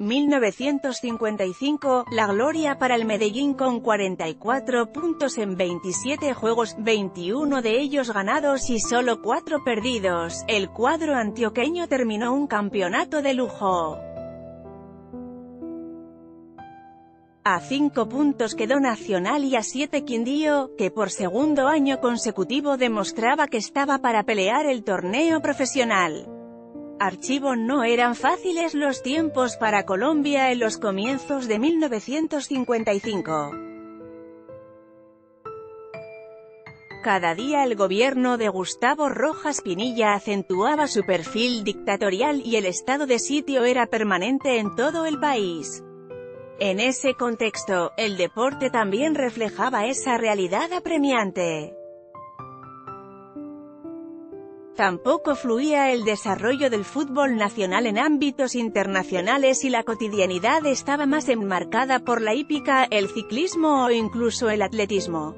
1955, la gloria para el Medellín con 44 puntos en 27 juegos, 21 de ellos ganados y solo 4 perdidos. El cuadro antioqueño terminó un campeonato de lujo. A 5 puntos quedó Nacional y a 7 Quindío, que por segundo año consecutivo demostraba que estaba para pelear el torneo profesional. Archivo. No eran fáciles los tiempos para Colombia en los comienzos de 1955. Cada día el gobierno de Gustavo Rojas Pinilla acentuaba su perfil dictatorial y el estado de sitio era permanente en todo el país. En ese contexto, el deporte también reflejaba esa realidad apremiante. Tampoco fluía el desarrollo del fútbol nacional en ámbitos internacionales y la cotidianidad estaba más enmarcada por la hípica, el ciclismo o incluso el atletismo.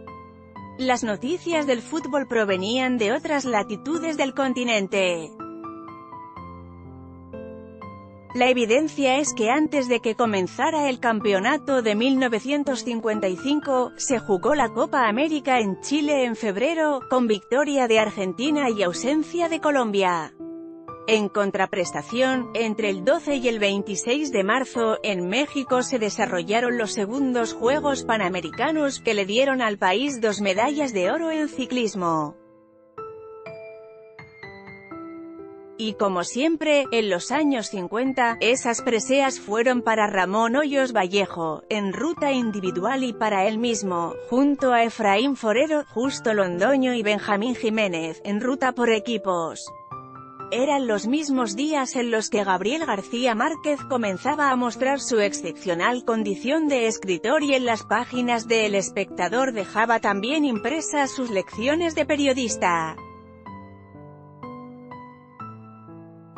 Las noticias del fútbol provenían de otras latitudes del continente. La evidencia es que antes de que comenzara el campeonato de 1955, se jugó la Copa América en Chile en febrero, con victoria de Argentina y ausencia de Colombia. En contraprestación, entre el 12 y el 26 de marzo, en México se desarrollaron los segundos Juegos Panamericanos, que le dieron al país 2 medallas de oro en ciclismo. Y como siempre, en los años 50, esas preseas fueron para Ramón Hoyos Vallejo, en ruta individual y para él mismo, junto a Efraín Forero, Justo Londoño y Benjamín Jiménez, en ruta por equipos. Eran los mismos días en los que Gabriel García Márquez comenzaba a mostrar su excepcional condición de escritor y en las páginas de El Espectador dejaba también impresas sus lecciones de periodista.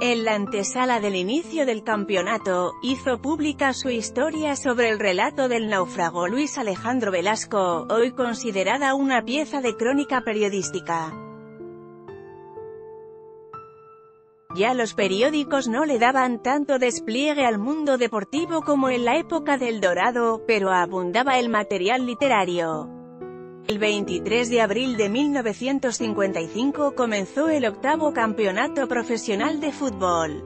En la antesala del inicio del campeonato, hizo pública su historia sobre el relato del náufrago Luis Alejandro Velasco, hoy considerada una pieza de crónica periodística. Ya los periódicos no le daban tanto despliegue al mundo deportivo como en la época del Dorado, pero abundaba el material literario. El 23 de abril de 1955 comenzó el 8º campeonato profesional de fútbol.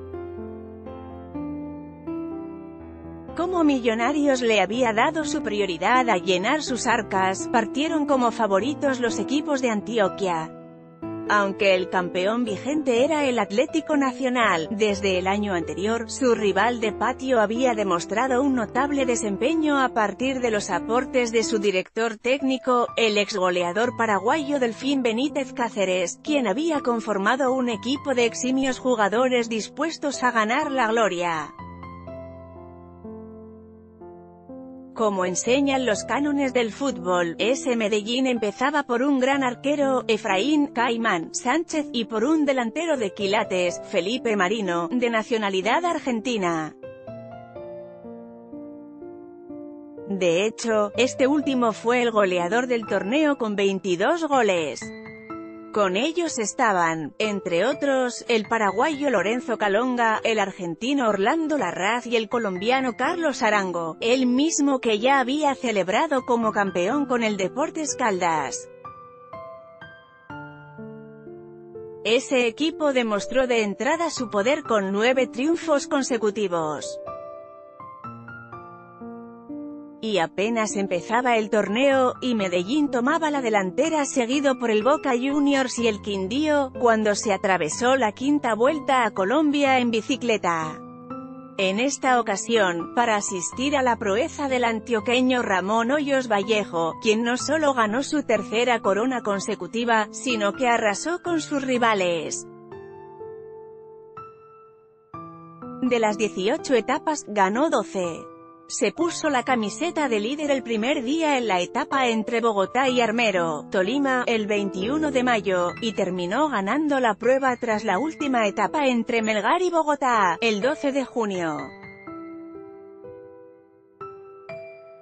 Como Millonarios le había dado su prioridad a llenar sus arcas, partieron como favoritos los equipos de Antioquia. Aunque el campeón vigente era el Atlético Nacional, desde el año anterior, su rival de patio había demostrado un notable desempeño a partir de los aportes de su director técnico, el exgoleador paraguayo Delfín Benítez Cáceres, quien había conformado un equipo de eximios jugadores dispuestos a ganar la gloria. Como enseñan los cánones del fútbol, ese Medellín empezaba por un gran arquero, Efraín "Caimán" Sánchez, y por un delantero de quilates, Felipe Marino, de nacionalidad argentina. De hecho, este último fue el goleador del torneo con 22 goles. Con ellos estaban, entre otros, el paraguayo Lorenzo Calonga, el argentino Orlando Larraz y el colombiano Carlos Arango, el mismo que ya había celebrado como campeón con el Deportes Caldas. Ese equipo demostró de entrada su poder con 9 triunfos consecutivos. Y apenas empezaba el torneo, y Medellín tomaba la delantera seguido por el Boca Juniors y el Quindío, cuando se atravesó la 5ª vuelta a Colombia en bicicleta. En esta ocasión, para asistir a la proeza del antioqueño Ramón Hoyos Vallejo, quien no solo ganó su 3ª corona consecutiva, sino que arrasó con sus rivales. De las 18 etapas, ganó 12. Se puso la camiseta de líder el primer día en la etapa entre Bogotá y Armero, Tolima, el 21 de mayo, y terminó ganando la prueba tras la última etapa entre Melgar y Bogotá, el 12 de junio.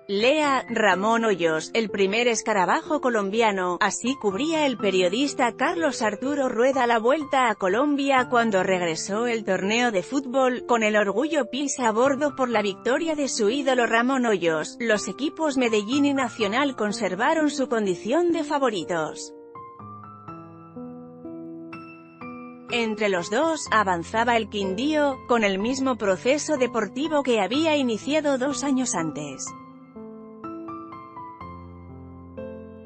Lea, Ramón Hoyos, el primer escarabajo colombiano. Así cubría el periodista Carlos Arturo Rueda la vuelta a Colombia cuando regresó el torneo de fútbol, con el orgullo pisa a bordo por la victoria de su ídolo Ramón Hoyos. Los equipos Medellín y Nacional conservaron su condición de favoritos. Entre los dos, avanzaba el Quindío, con el mismo proceso deportivo que había iniciado 2 años antes.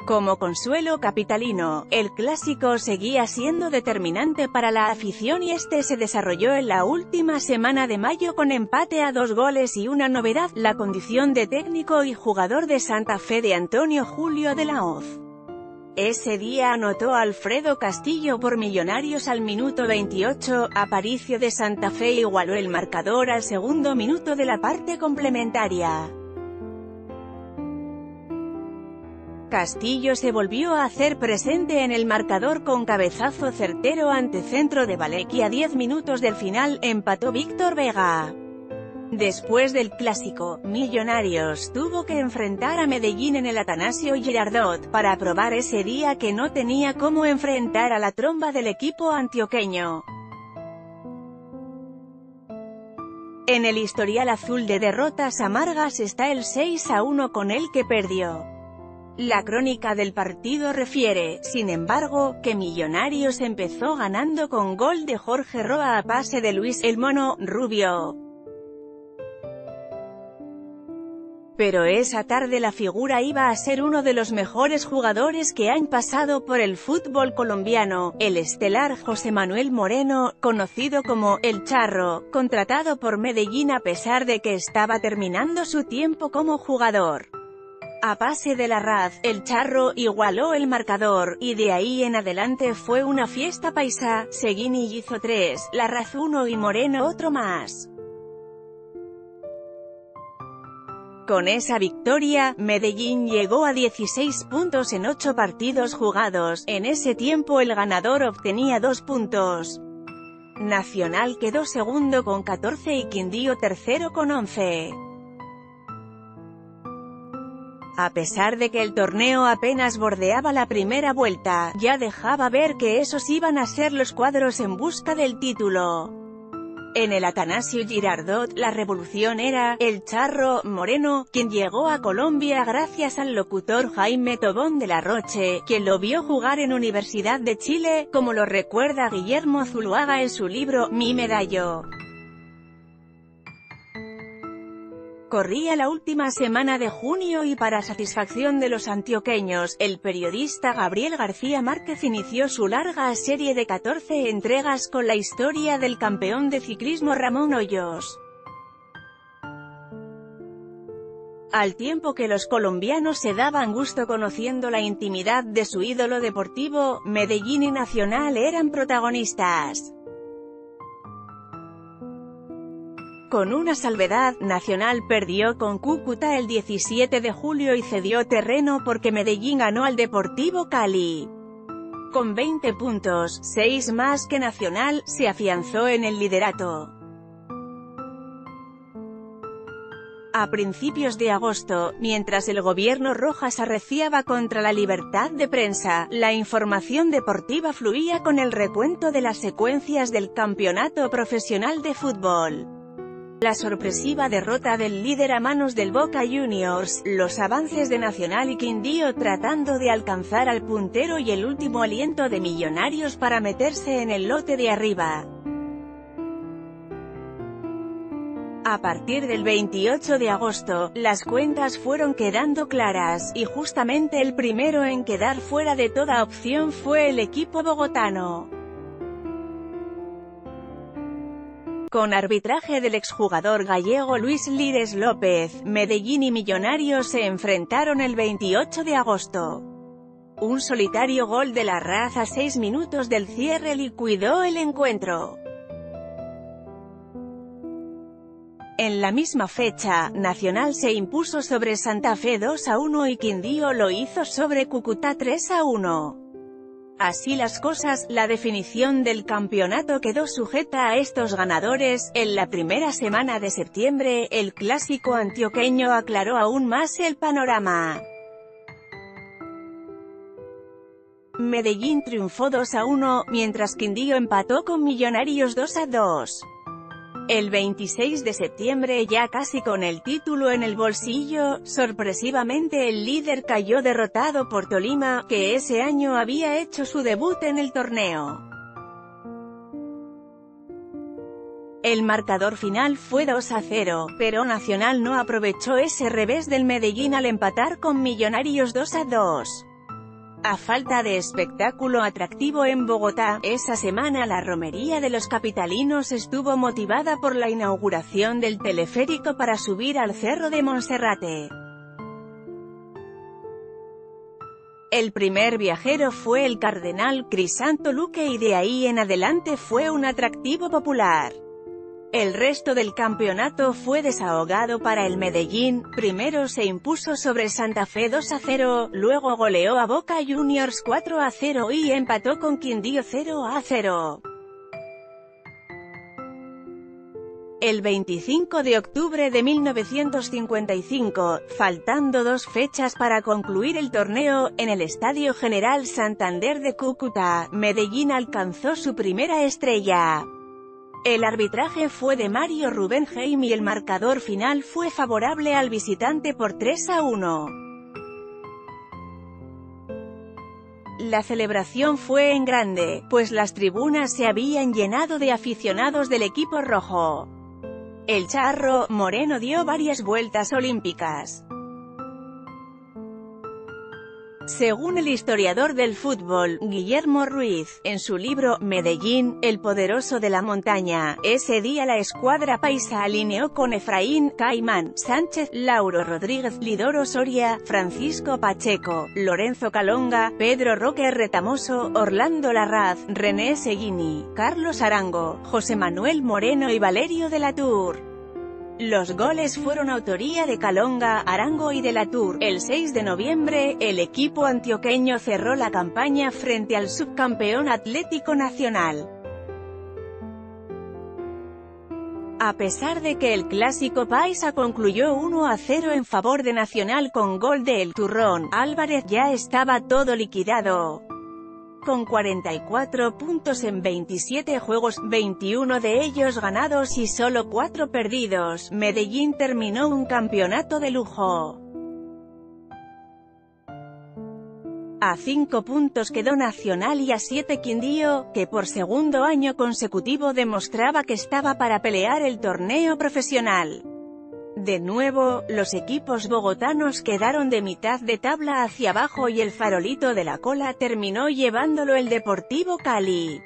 Como consuelo capitalino, el clásico seguía siendo determinante para la afición y este se desarrolló en la última semana de mayo con empate a 2 goles y una novedad, la condición de técnico y jugador de Santa Fe de Antonio Julio de la Hoz. Ese día anotó Alfredo Castillo por Millonarios al minuto 28, Aparicio de Santa Fe igualó el marcador al segundo minuto de la parte complementaria. Castillo se volvió a hacer presente en el marcador con cabezazo certero ante centro de Valek y a 10 minutos del final, empató Víctor Vega. Después del clásico, Millonarios tuvo que enfrentar a Medellín en el Atanasio Girardot, para probar ese día que no tenía cómo enfrentar a la tromba del equipo antioqueño. En el historial azul de derrotas amargas está el 6-1 con el que perdió. La crónica del partido refiere, sin embargo, que Millonarios empezó ganando con gol de Jorge Roa a pase de Luis "el Mono" Rubio. Pero esa tarde la figura iba a ser uno de los mejores jugadores que han pasado por el fútbol colombiano, el estelar José Manuel Moreno, conocido como "El Charro", contratado por Medellín a pesar de que estaba terminando su tiempo como jugador. A pase de Larraz, el Charro igualó el marcador, y de ahí en adelante fue una fiesta paisa. Seguini hizo 3, Larraz 1 y Moreno otro más. Con esa victoria, Medellín llegó a 16 puntos en 8 partidos jugados. En ese tiempo el ganador obtenía 2 puntos. Nacional quedó segundo con 14 y Quindío tercero con 11. A pesar de que el torneo apenas bordeaba la primera vuelta, ya dejaba ver que esos iban a ser los cuadros en busca del título. En el Atanasio Girardot, la revolución era "el Charro" Moreno, quien llegó a Colombia gracias al locutor Jaime Tobón de la Roche, quien lo vio jugar en Universidad de Chile, como lo recuerda Guillermo Zuluaga en su libro Mi Medallo. Corría la última semana de junio y para satisfacción de los antioqueños, el periodista Gabriel García Márquez inició su larga serie de 14 entregas con la historia del campeón de ciclismo Ramón Hoyos. Al tiempo que los colombianos se daban gusto conociendo la intimidad de su ídolo deportivo, Medellín y Nacional eran protagonistas. Con una salvedad, Nacional perdió con Cúcuta el 17 de julio y cedió terreno porque Medellín ganó al Deportivo Cali. Con 20 puntos, 6 más que Nacional, se afianzó en el liderato. A principios de agosto, mientras el gobierno Rojas arreciaba contra la libertad de prensa, la información deportiva fluía con el recuento de las secuencias del campeonato profesional de fútbol. La sorpresiva derrota del líder a manos del Boca Juniors, los avances de Nacional y Quindío tratando de alcanzar al puntero y el último aliento de Millonarios para meterse en el lote de arriba. A partir del 28 de agosto, las cuentas fueron quedando claras, y justamente el primero en quedar fuera de toda opción fue el equipo bogotano. Con arbitraje del exjugador gallego Luis Lires López, Medellín y Millonarios se enfrentaron el 28 de agosto. Un solitario gol de Larraz a 6 minutos del cierre liquidó el encuentro. En la misma fecha, Nacional se impuso sobre Santa Fe 2-1 y Quindío lo hizo sobre Cúcuta 3-1. Así las cosas, la definición del campeonato quedó sujeta a estos ganadores. En la primera semana de septiembre, el clásico antioqueño aclaró aún más el panorama. Medellín triunfó 2-1, mientras Quindío empató con Millonarios 2-2. El 26 de septiembre, ya casi con el título en el bolsillo, sorpresivamente el líder cayó derrotado por Tolima, que ese año había hecho su debut en el torneo. El marcador final fue 2-0, pero Nacional no aprovechó ese revés del Medellín al empatar con Millonarios 2-2. A falta de espectáculo atractivo en Bogotá, esa semana la romería de los capitalinos estuvo motivada por la inauguración del teleférico para subir al Cerro de Monserrate. El primer viajero fue el cardenal Crisanto Luque y de ahí en adelante fue un atractivo popular. El resto del campeonato fue desahogado para el Medellín. Primero se impuso sobre Santa Fe 2-0, luego goleó a Boca Juniors 4-0 y empató con Quindío 0-0. El 25 de octubre de 1955, faltando 2 fechas para concluir el torneo, en el Estadio General Santander de Cúcuta, Medellín alcanzó su primera estrella. El arbitraje fue de Mario Rubén Heim y el marcador final fue favorable al visitante por 3-1. La celebración fue en grande, pues las tribunas se habían llenado de aficionados del equipo rojo. El charro moreno dio varias vueltas olímpicas. Según el historiador del fútbol, Guillermo Ruiz, en su libro Medellín, el poderoso de la montaña, ese día la escuadra paisa alineó con Efraín Caimán Sánchez, Lauro Rodríguez, Lidoro Soria, Francisco Pacheco, Lorenzo Calonga, Pedro Roque Retamoso, Orlando Larraz, René Seguini, Carlos Arango, José Manuel Moreno y Valerio de la Tour. Los goles fueron autoría de Calonga, Arango y de la Tour. El 6 de noviembre, el equipo antioqueño cerró la campaña frente al subcampeón Atlético Nacional. A pesar de que el clásico paisa concluyó 1-0 en favor de Nacional con gol de El Turrón Álvarez, ya estaba todo liquidado. Con 44 puntos en 27 juegos, 21 de ellos ganados y solo 4 perdidos, Medellín terminó un campeonato de lujo. A 5 puntos quedó Nacional y a 7 Quindío, que por segundo año consecutivo demostraba que estaba para pelear el torneo profesional. De nuevo, los equipos bogotanos quedaron de mitad de tabla hacia abajo y el farolito de la cola terminó llevándolo el Deportivo Cali.